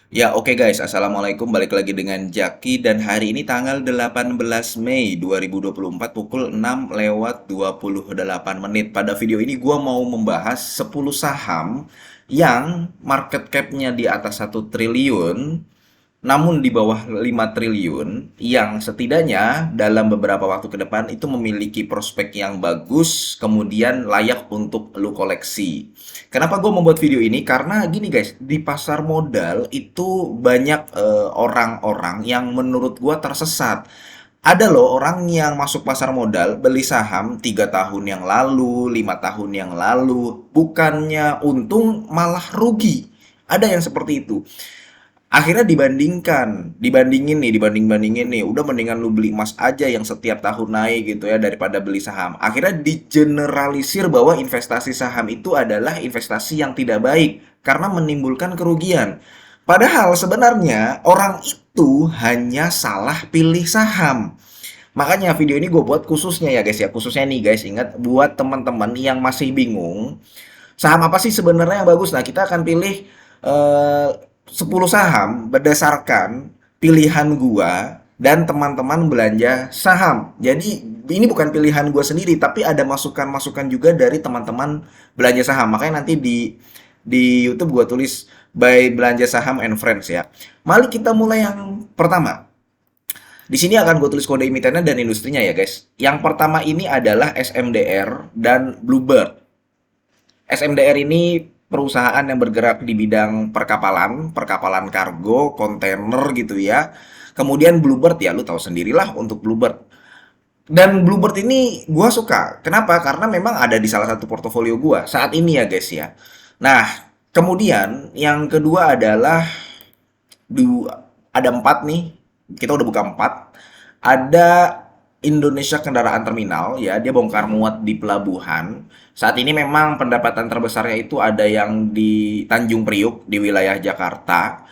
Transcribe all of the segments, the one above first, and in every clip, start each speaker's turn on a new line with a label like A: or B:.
A: Ya, oke guys. Assalamualaikum. Balik lagi dengan Jaki dan hari ini tanggal 18 Mei 2024 pukul 6:28 menit. Pada video ini gua mau membahas 10 saham yang market cap-nya di atas 1 triliun namun di bawah 5 triliun yang setidaknya dalam beberapa waktu ke depan itu memiliki prospek yang bagus, kemudian layak untuk lu koleksi. Kenapa gue membuat video ini? Karena gini guys, di pasar modal itu banyak orang-orang yang menurut gue tersesat. Ada loh orang yang masuk pasar modal beli saham 3 tahun yang lalu, 5 tahun yang lalu, bukannya untung malah rugi. Ada yang seperti itu. Akhirnya dibandingin nih, udah mendingan lu beli emas aja yang setiap tahun naik gitu ya daripada beli saham. Akhirnya digeneralisir bahwa investasi saham itu adalah investasi yang tidak baik karena menimbulkan kerugian. Padahal sebenarnya orang itu hanya salah pilih saham. Makanya video ini gue buat khususnya ya guys ya, khususnya nih guys, ingat buat teman-teman yang masih bingung saham apa sih sebenarnya yang bagus? Nah, kita akan pilih 10 saham berdasarkan pilihan gua dan teman-teman belanja saham. Jadi ini bukan pilihan gua sendiri, tapi ada masukan-masukan juga dari teman-teman belanja saham. Makanya nanti di YouTube gua tulis by belanja saham and friends ya. Mari kita mulai yang pertama. Di sini akan gue tulis kode emitennya dan industrinya ya guys. Yang pertama ini adalah SMDR dan Bluebird. SMDR ini perusahaan yang bergerak di bidang perkapalan, perkapalan kargo, kontainer gitu ya. Kemudian Bluebird ya, lu tahu sendirilah untuk Bluebird. Dan Bluebird ini gua suka. Kenapa? Karena memang ada di salah satu portofolio gua saat ini ya guys ya. Nah, kemudian yang kedua adalah ada empat nih. Kita udah buka empat. Ada Indonesia Kendaraan Terminal ya, dia bongkar muat di pelabuhan. Saat ini memang pendapatan terbesarnya itu ada yang di Tanjung Priuk di wilayah Jakarta.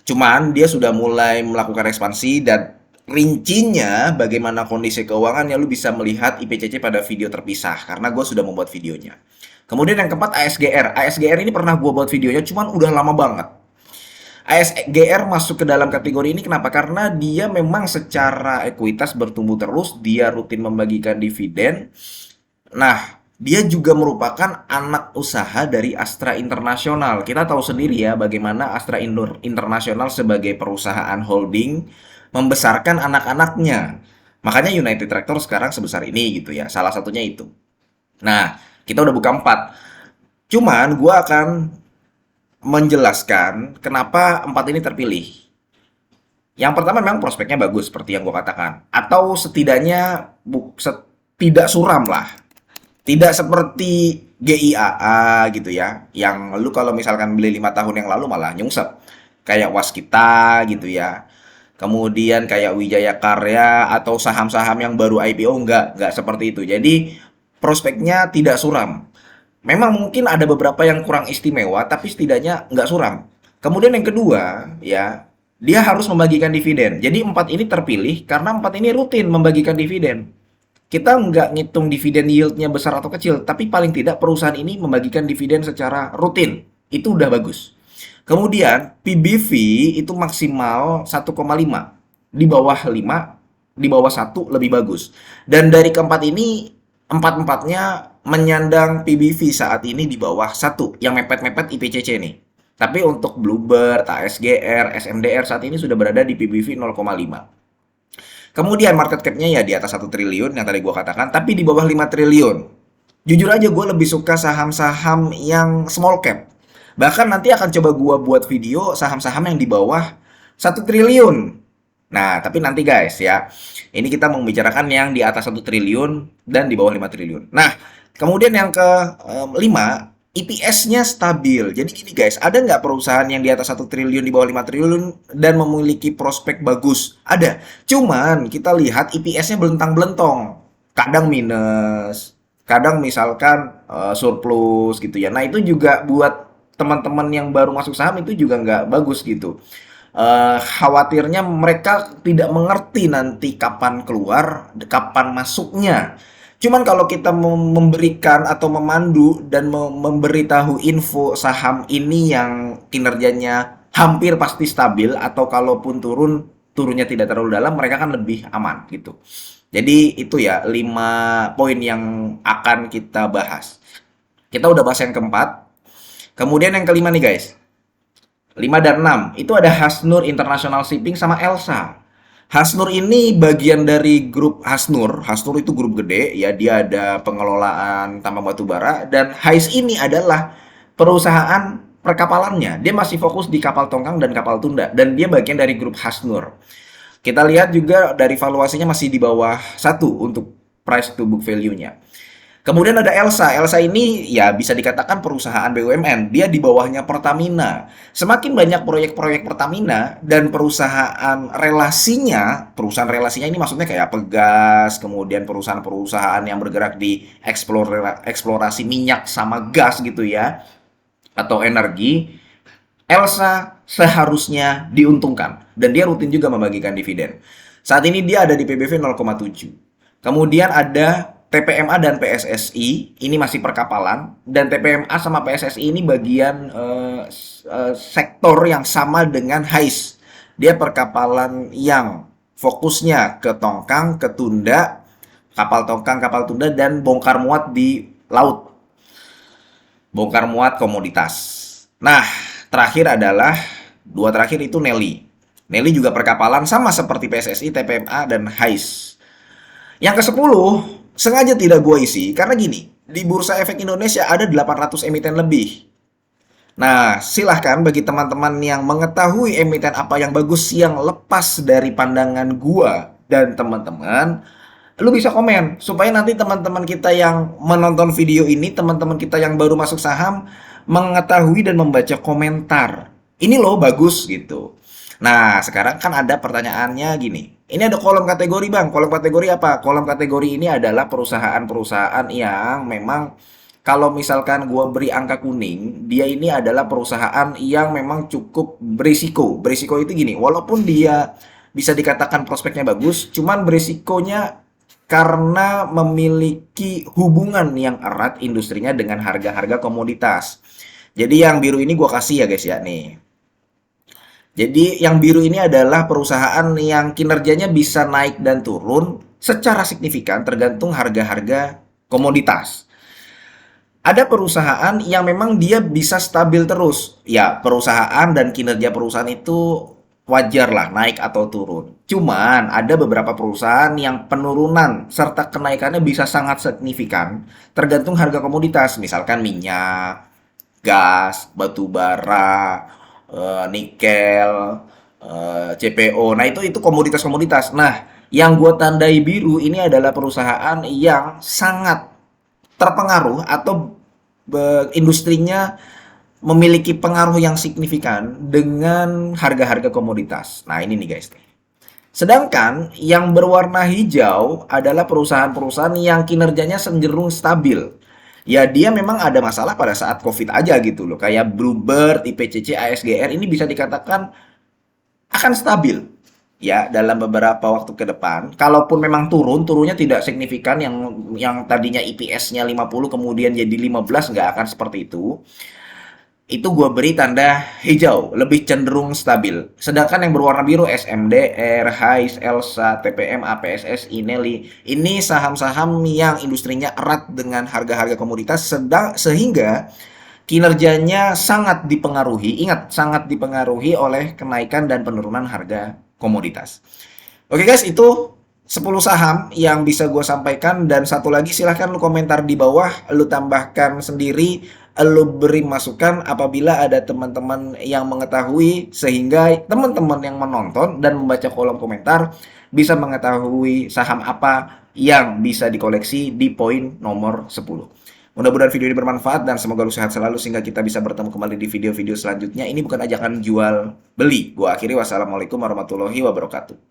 A: Cuman dia sudah mulai melakukan ekspansi dan rincinya bagaimana kondisi keuangannya lu bisa melihat IPCC pada video terpisah karena gue sudah membuat videonya. Kemudian yang keempat ASGR. ASGR ini pernah gue buat videonya cuman udah lama banget. ASGR masuk ke dalam kategori ini kenapa? Karena dia memang secara ekuitas bertumbuh terus, dia rutin membagikan dividen. Nah, dia juga merupakan anak usaha dari Astra International. Kita tahu sendiri ya bagaimana Astra International sebagai perusahaan holding membesarkan anak-anaknya. Makanya United Tractor sekarang sebesar ini gitu ya. Salah satunya itu. Nah, kita udah buka 4. Cuman gua akan menjelaskan kenapa 4 ini terpilih. Yang pertama memang prospeknya bagus seperti yang gue katakan, atau setidaknya tidak suram lah, tidak seperti GIAA gitu ya, yang lu kalau misalkan beli 5 tahun yang lalu malah nyungsep, kayak Waskita gitu ya. Kemudian kayak Wijaya Karya atau saham-saham yang baru IPO nggak seperti itu. Jadi prospeknya tidak suram. Memang mungkin ada beberapa yang kurang istimewa, tapi setidaknya nggak suram. Kemudian yang kedua, ya, dia harus membagikan dividen. Jadi 4 ini terpilih karena 4 ini rutin membagikan dividen. Kita nggak ngitung dividen yieldnya besar atau kecil, tapi paling tidak perusahaan ini membagikan dividen secara rutin. Itu udah bagus. Kemudian PBV itu maksimal 1,5. Di bawah 5, di bawah 1 lebih bagus. Dan dari keempat ini, empat-empatnya menyandang PBV saat ini di bawah 1, yang mepet-mepet IPCC nih. Tapi untuk Bluebird, ASGR, SMDR saat ini sudah berada di PBV 0,5. Kemudian market cap-nya ya di atas 1 triliun yang tadi gue katakan, tapi di bawah 5 triliun. Jujur aja gue lebih suka saham-saham yang small cap. Bahkan nanti akan coba gue buat video saham-saham yang di bawah 1 triliun. Nah, tapi nanti guys ya, ini kita membicarakan yang di atas 1 triliun dan di bawah 5 triliun. Nah, kemudian yang ke 5, EPS-nya stabil. Jadi gini guys, ada nggak perusahaan yang di atas 1 triliun, di bawah 5 triliun dan memiliki prospek bagus? Ada. Cuman kita lihat EPS-nya belentang-belentong. Kadang minus, kadang misalkan surplus gitu ya. Nah, itu juga buat teman-teman yang baru masuk saham itu juga nggak bagus gitu. Khawatirnya mereka tidak mengerti nanti kapan keluar, kapan masuknya. Cuman kalau kita memberikan atau memandu dan memberitahu info saham ini yang kinerjanya hampir pasti stabil, atau kalaupun turun, turunnya tidak terlalu dalam, mereka kan lebih aman gitu. Jadi itu ya 5 poin yang akan kita bahas. Kita udah bahas yang keempat. Kemudian yang kelima nih guys. 5 dan 6 itu ada Hasnur International Shipping sama Elsa. Hasnur ini bagian dari grup Hasnur. Hasnur itu grup gede ya, dia ada pengelolaan tambang batu bara, dan Hais ini adalah perusahaan perkapalannya. Dia masih fokus di kapal tongkang dan kapal tunda, dan dia bagian dari grup Hasnur. Kita lihat juga dari valuasinya masih di bawah satu untuk price to book value-nya. Kemudian ada Elsa. Elsa ini ya bisa dikatakan perusahaan BUMN. Dia di bawahnya Pertamina. Semakin banyak proyek-proyek Pertamina dan perusahaan relasinya ini maksudnya kayak Pegas, kemudian perusahaan-perusahaan yang bergerak di eksplorasi minyak sama gas gitu ya, atau energi. Elsa seharusnya diuntungkan dan dia rutin juga membagikan dividen. Saat ini dia ada di PBV 0,7. Kemudian ada TPMA dan PSSI, ini masih perkapalan, dan TPMA sama PSSI ini bagian sektor yang sama dengan HAIS. Dia perkapalan yang fokusnya ke tongkang, ke tunda, kapal tongkang, kapal tunda, dan bongkar muat di laut, bongkar muat komoditas. Nah, terakhir adalah dua terakhir itu Nelly. Nelly juga perkapalan sama seperti PSSI, TPMA, dan HAIS. Yang ke-10 sengaja tidak gue isi karena gini, di Bursa Efek Indonesia ada 800 emiten lebih. Nah, silahkan bagi teman-teman yang mengetahui emiten apa yang bagus yang lepas dari pandangan gua dan teman-teman, lu bisa komen supaya nanti teman-teman kita yang menonton video ini, teman-teman kita yang baru masuk saham mengetahui dan membaca komentar. Ini loh bagus gitu. Nah, sekarang kan ada pertanyaannya gini. Ini ada kolom kategori, Bang. Kolom kategori apa? Kolom kategori ini adalah perusahaan-perusahaan yang memang kalau misalkan gua beri angka kuning, dia ini adalah perusahaan yang memang cukup berisiko. Berisiko itu gini, walaupun dia bisa dikatakan prospeknya bagus, cuman berisikonya karena memiliki hubungan yang erat industrinya dengan harga-harga komoditas. Jadi yang biru ini gua kasih ya guys ya nih. Jadi yang biru ini adalah perusahaan yang kinerjanya bisa naik dan turun secara signifikan tergantung harga-harga komoditas. Ada perusahaan yang memang dia bisa stabil terus. Ya, perusahaan dan kinerja perusahaan itu wajar lah naik atau turun. Cuman ada beberapa perusahaan yang penurunan serta kenaikannya bisa sangat signifikan tergantung harga komoditas. Misalkan minyak, gas, batu bara, nikel, CPO. Nah, itu komoditas-komoditas. Nah, yang gue tandai biru ini adalah perusahaan yang sangat terpengaruh atau industrinya memiliki pengaruh yang signifikan dengan harga-harga komoditas. Nah, ini nih guys. Sedangkan yang berwarna hijau adalah perusahaan-perusahaan yang kinerjanya cenderung stabil. Ya, dia memang ada masalah pada saat COVID aja gitu loh. Kayak Bluebird, IPCC, ASGR ini bisa dikatakan akan stabil ya dalam beberapa waktu ke depan. Kalaupun memang turun, turunnya tidak signifikan yang tadinya IPS-nya 50 kemudian jadi 15, nggak akan seperti itu. Itu gue beri tanda hijau, lebih cenderung stabil. Sedangkan yang berwarna biru SMDR, HAIS, ELSA, TPM, APSS, Ineli, ini saham-saham yang industrinya erat dengan harga-harga komoditas sehingga kinerjanya sangat dipengaruhi, ingat, sangat dipengaruhi oleh kenaikan dan penurunan harga komoditas. Oke guys, itu 10 saham yang bisa gue sampaikan, dan satu lagi silahkan lu komentar di bawah, lu tambahkan sendiri, lu beri masukan apabila ada teman-teman yang mengetahui, sehingga teman-teman yang menonton dan membaca kolom komentar bisa mengetahui saham apa yang bisa dikoleksi di poin nomor 10. Mudah-mudahan video ini bermanfaat dan semoga lu sehat selalu sehingga kita bisa bertemu kembali di video-video selanjutnya. Ini bukan ajakan jual beli. Gua akhiri, wassalamualaikum warahmatullahi wabarakatuh.